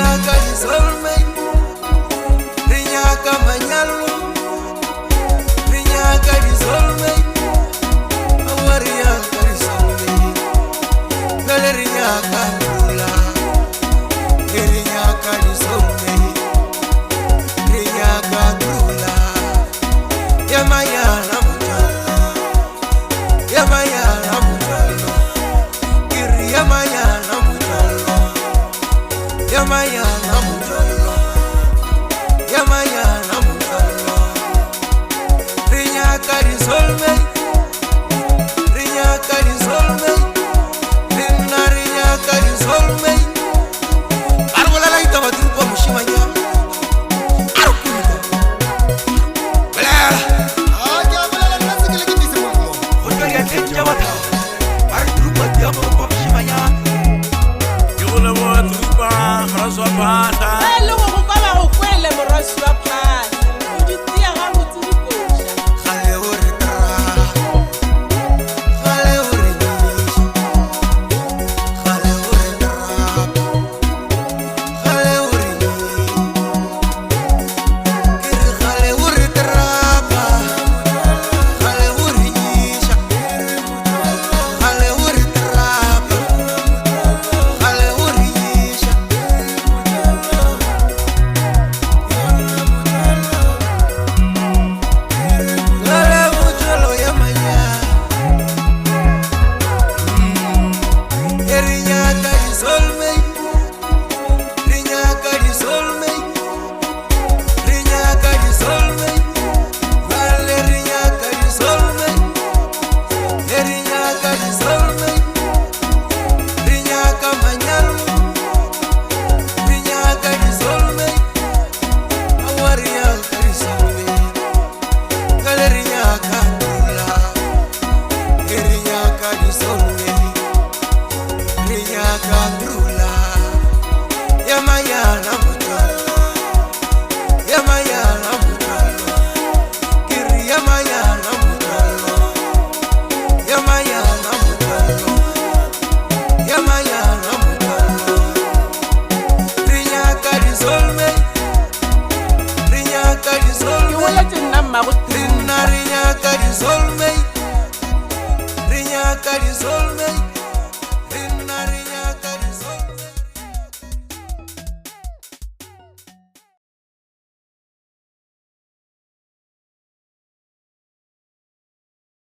Rinyaka isolme, rinyaka manyalo, rinyaka isolme, awarinyaka isolme, gale rinyaka dula, rinyaka isolme, rinyaka dula, yamayana mutalo, yamayana mutalo, kiri yamayana mutalo, yamayana mutalo, yamayana mutalo, rinyaka isolme, rinyaka isolme, rinna rinyaka isolme, arbola la ita batru pa mushimanya, arkulo, bela, aja bela la nasi kile kiti simu. hotel ya tenja bata, arkulo pa dia pa mushimanya, Yule watu pa raswa pata. Hello, go bala go kwele morasi wa phana. O di tia ga motse di kosha. khale ore tra, khale ore nish, khale ore tra, khale ore nish, kiri khale ore tra, khale ore nish, khale ore tra, khale ore nish. Lale mutalo yamanya, rinyaka isolme, rinyaka isolme, rinyaka isolme, lale rinyaka isolme, rinyaka isolme, rinyaka manyalo, rinyaka isolme, awarinyaka isolme. Galerinyaka dula, rinyaka isolme, rinyaka dula, yamayana mutalo, yamayana mutalo, kiri yamayana mutalo, yamayana mutalo, yamayana mutalo, rinyaka isolme, rinyaka Ke isolme. wala tsenna mma go Rinna rinyaka isolme, rinyaka isolme.